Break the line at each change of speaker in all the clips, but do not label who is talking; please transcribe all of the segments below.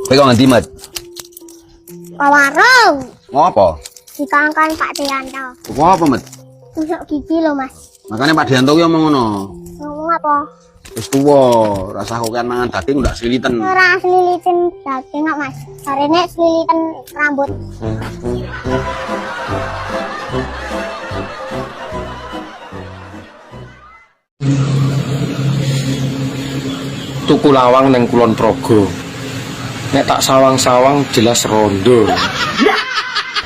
Kowe kok ngendi, Mat?
Warung.
Ngopo?
Dikongkon Pak Deanto.
Apa apa, Mat?
Tusuk gigi lho, Mas.
Makanya Pak Dianto ki omong ngono.
Ngomong apa?
Wis tuwa, rasa kok kan mangan daging ndak seliliten.
Ora selilitin daging kok, Mas. Jarene selilitin rambut.
Tuku lawang neng Kulon Progo. Nek tak sawang-sawang jelas rondo.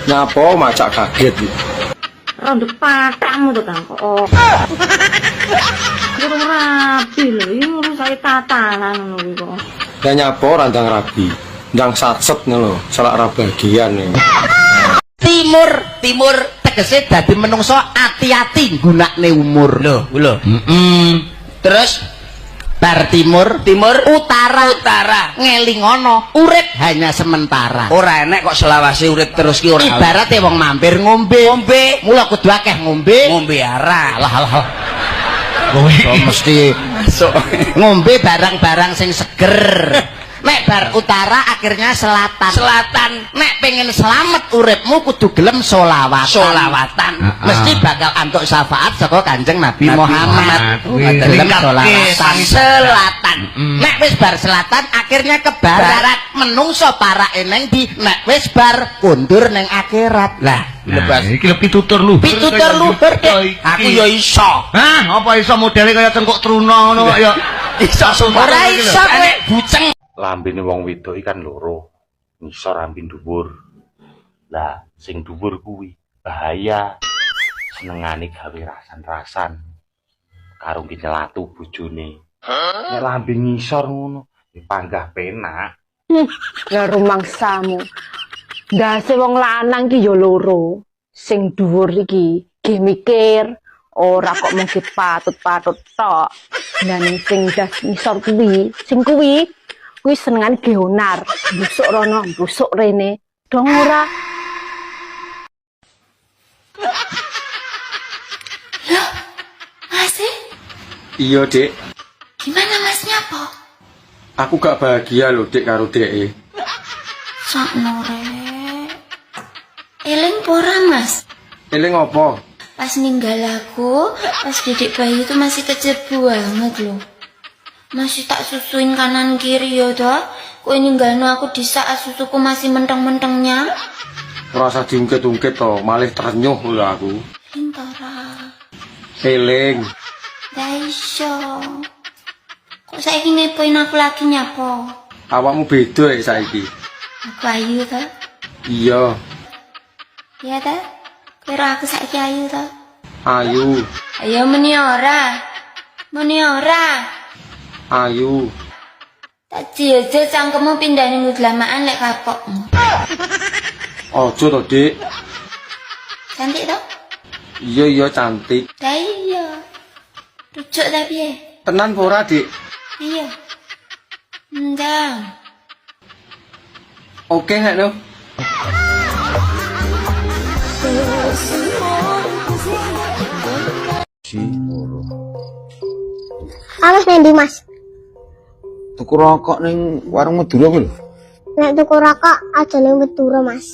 Nyapo macak kaget.
Rondo patamu tuh Kang. Oh. Kurang rapi lho, ini urus saya tatanan ngono kok.
Ya nyapo randang rabi. Ndang satset ngono, selak ra bagian nih.
Timur tegese dadi menungso ati-ati nggunakne umur. Lho. Terus bar timur utara ngelingono urip hanya sementara. Ora enek kok selawase urip terus ki ora. Ibarate wong mampir ngombe. Mula kudu akeh ngombe arak. Alah. Kowe mesti ngombe barang-barang sing seger. Nek bar utara akhirnya selatan. Nek pengen selamat uripmu kudu gelem solawatan. Mesti bakal antuk syafaat saka Kanjeng Nabi Muhammad. Gelem selatan. Nek wis bar selatan akhirnya ke barat. Menungso para eneng di nek wis bar kundur ning akhirat. Lah,
Iki lho pitutur luhur.
aku ya iso.
Hah, apa iso modele kaya cengkok truna ngono kok ya.
Iso ora iso kowe buceng.
Lambene wong wedok ikan loro, ngisor ambi dhuwur. Lah, sing dhuwur kuwi bahaya. Senengane gawe rasan-rasan. Karo nyelatu bojone. Nek lambe ngisor ngono, panggah penak.
Ya rumangsamu. Ndase wong lanang ki ya loro. Sing dhuwur iki ge mikir ora kok mung patut-patut tok. Lan sing das ngisor kuwi, kuwi senengan geonar, busuk rono, busuk rene, dong ora.
Loh, Masih?
Iya, Dik.
Gimana Masnya, Po?
Aku gak bahagia loh, Dik, karo Dek.
Sakno rek. Eling pora, Mas?
Eling apa?
Pas ninggal aku, pas didik bayi itu masih kecil banget loh. Masih tak susuin kanan kiri ya toh. Kowe ninggalno aku di saat susuku masih menteng-mentengnya.
Rasa diungkit-ungkit toh, malih terenyuh lho aku.
Lintara.
Eling.
Daiso. Kok saiki ngepoin aku lagi nyapo?
Awakmu beda saiki.
Aku ayu toh?
Iya,
Iya toh? Kira aku saiki ayu toh?
ayu.
Ayo meni ora.
Ayu.
Tak jil-jil cangkemmu pindahin udlamaan lek kapokmu.
Ojo to, Dik.
Cantik toh?
Iya cantik.
Lah iya. Rujuk tapi ya.
Tenan ora, Dik?
Iya. Ndang.
Oke nek no.
Mas Nendi, Mas.
Tuku rokok ning warung Madura kuwi lho.
Nek tuku rokok aja ning Madura, Mas.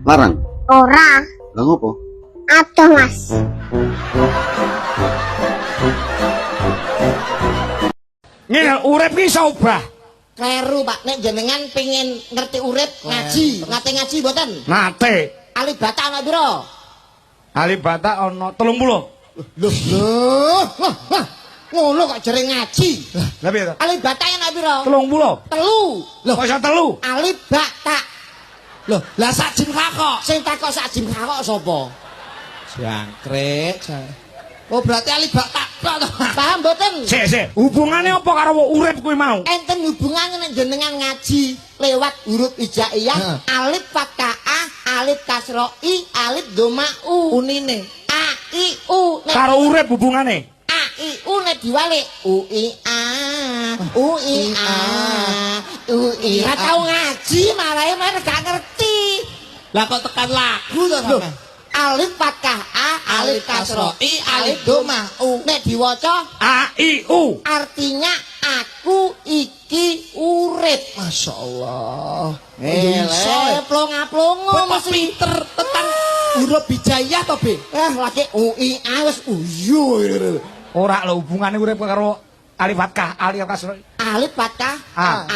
Larang.
Ora,
Lah ngopo?
adoh, Mas.
Ngene urip ki iso obah.
Kleru Pak, nek jenengan pengen ngerti urip ngaji, ngaji mboten?
Nate.
Alibata ana pira?
Alibata ana 30.
Loh. Ngono kok jere ngaji.
Lah piye to?
Alibata ana pira?
30.
Telu. Loh,
Kok iso telu?
alibata.
Loh, lah sak jim kakok.
Sing takok sak jim kakok sapa?
Jangkrik.
Oh, berarti alibata. Paham mboten?
Sik. Hubungane apa karo urip kuwi mau?
Enten hubungannya nek jenengan ngaji lewat huruf hijaiyah, alif fathah a, alif kasro i, alif doma u. Unine a i u.
Karo urip hubungane.
A I U nek diwalik U I A U I A U I. Ora tau ngaji malahe men gak ngerti. Lah kok tekan lagu to sampe. Alif fathah A, alif kasro I, alif doma U. Nek diwaca
A I U.
artinya aku iki iki urip.
Masya Allah.
Plonga-plongo
Bapak pinter tentang huruf hijaiyah to, Be?
lagi UI wis uyu.
Ora lho hubungane urip karo alif fathah, alif kasroh.
Alif fathah,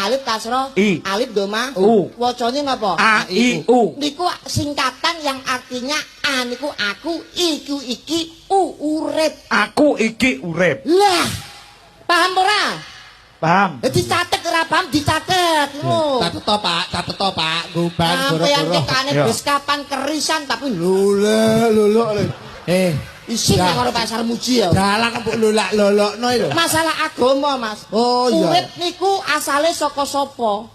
alif kasroh,
I.
alif doma,
U.
wacane ngapa?
A I U.
Niku singkatan yang artinya A niku aku, iku iki, U urip.
Aku iki urip.
Lah, paham ora?
Paham?
Dicatet ora paham dicatet. Ngono.
Catet to, Pak. Catet to, Pak. Guban
Sampeyan
boro-boro.
tekane
Iya.
wis kapan kerisan tapi
Lolok.
isin
Ya.
karo pasar muji ya.
Dalang mbok lolak-lolokno lho.
Masalah agama, Mas.
Oh iya.
Urip niku asale saka sapa?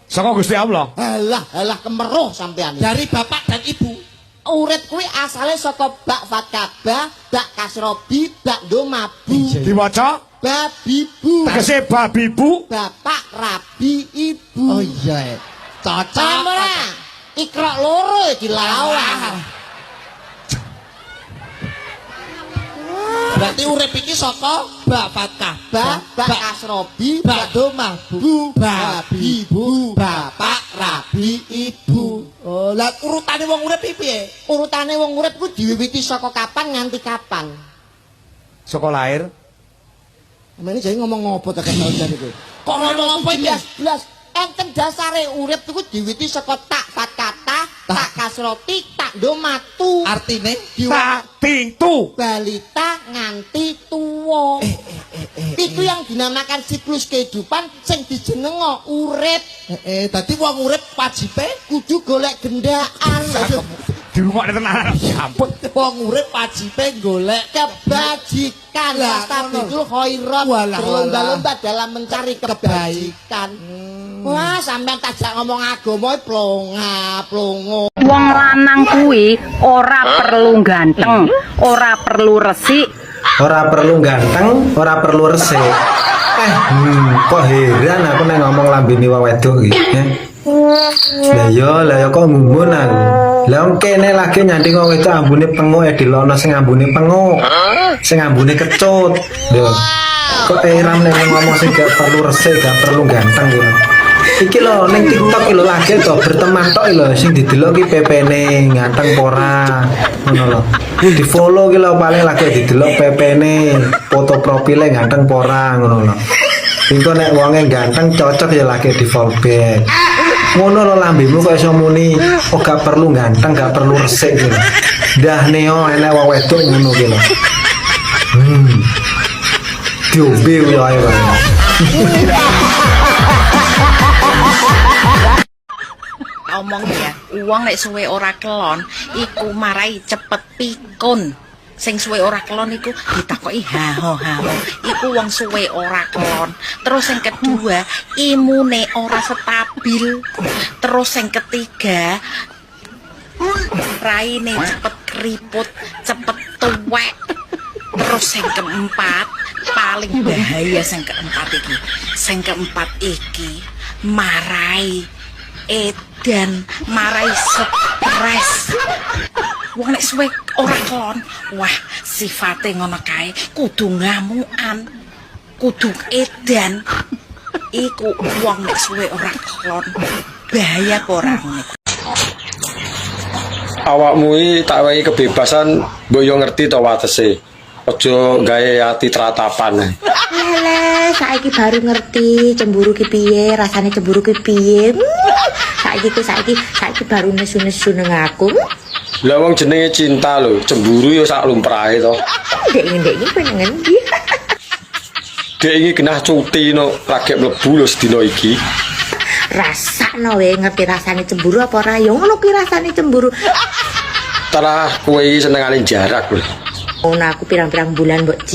Saka Gusti Allah.
Halah kemeruh sampean.
Dari bapak dan ibu.
Urip kuwi asale saka bak fatkabah, bak kasrobi, bak domabu.
Diwaca
Babibu.
tegese babibu.
Bapak rabi ibu.
Oh iya. Cocok.
Paham ora? Ikra loro dilawan.
Berarti urip iki saka bak fathah,
Bak kasrobi, bak domabu, babibu, bapak rabi ibu.
Oh, lah urutane wong urip iki piye?
Urutane wong urip ku diwiwiti saka kapan nganti kapan?
Saka lahir.
Mene jadi ngomong ngopo tekan dalem iku.
Kok ngomong apa iki?
Blas. Enten dasare urip iku diwiwiti saka tak fatkata, tak kasroti, tak domatu.
Artine tak tintu.
Balita nganti tuwa. Itu yang dinamakan siklus kehidupan sing dijenengo urip.
Dadi wong urip wajibe
Kudu golek gendaan.
dirungokne tenan. Ya ampun.
Wong urip wajibe golek kebajikan. Tastabidul khairat. Berlomba-lomba dalam mencari kebaikan. Wah, sampean tajak ngomong agama plonga-plongo.
Wong lanang kuwi ora perlu ganteng, ora perlu resik,
Ora perlu ganteng, ora perlu resik. Kok heran aku nek ngomong lambene wong wedok iki. Lah ya kok ngumun aku. Lah wong kene lagi nyanting wong wedok ambune penguk dilono sing ambune penguk. Sing ambune kecut. Lho. Kok heran nek ngomong sing gak perlu resik, gak perlu ganteng gitu. Iki lho ning TikTok iki lho lagi to berteman tok lho sing didelok ki PP-ne ganteng pora. Ngono lho. Di-follow ki lho paling lagi didelok PP-ne, foto profile ganteng pora ngono lho. Engko nek wonge ganteng cocok ya lagi di-follow back. Ngono lho lambemu kok iso muni, oh gak perlu ganteng, gak perlu resik gitu. Dah neo enek wong wedok ngono ki lho. Diombe yo ae wae.
Omong ya, uang nek suwe ora kelon iku marai cepet pikun. Sing suwe ora kelon iku ditakoki haho. Iku wong suwe ora kelon. Terus yang kedua, imune ora stabil. Terus yang ketiga, raine cepet keriput, cepet tuwek. Terus yang keempat, paling bahaya sing keempat iki. Sing keempat iki marai edan, marai stres. Wong nek suwe ora kelon, wah sifate ngono kae, kudu ngamukan, kudu edan. Iku wong nek suwe ora kelon, bahaya apa ora ngono.
Awakmu iki tak wehi kebebasan, mbok yo ngerti to watese. Aja gawe ati tratapan.
Alah, saiki baru ngerti cemburu ki piye, rasane cemburu ki piye. Saiki baru nesu-nesu nang aku.
Lah wong jenenge cinta lho, cemburu yo sak lumrahe to.
Ndek iki pengen ngendi?
Dek iki genah cuti no, lagi mlebu lho sedina iki.
Rasakno wae ngerti rasane cemburu apa ora ya ngono ki rasane cemburu.
Tarah kowe iki senengane jarak lho.
Ono aku pirang-pirang bulan mbok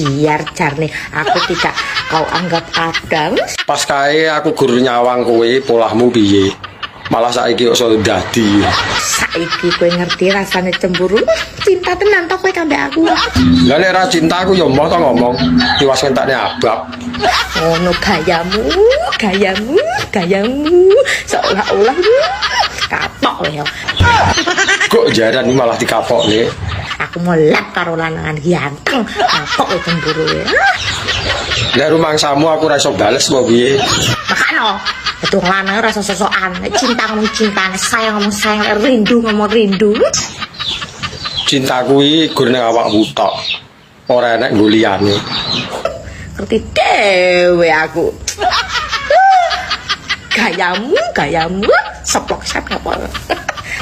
jarne aku tidak kau anggap adang.
Pas kae aku guru nyawang kowe polahmu piye. Malah saiki kok iso dadi.
Saiki kowe ngerti rasane cemburu. Cinta tenan to kowe kambek aku.
Lah nek ra cinta aku ya moh to ngomong. Tiwas entakne abab.
Ono gayamu. Seolah-olah kapok ya.
Kok jaran malah dikapokne.
Aku molek karo lanangan ganteng. Kapok cemburu ya.
Lah rumangsamu aku ra iso bales apa piye?
Itu lanang rasa sosokan, cinta ngomong cinta, sayang ngomong sayang, rindu ngomong rindu.
Cinta kuwi gur ning awakmu tok. Ora enek nggo liyane.
Ngerti dewe aku. Gayamu, seplok apa.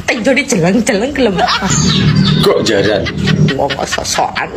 Tenjone jeleng-jeleng gelem.
Kok jaran?
Ngomong sosokan.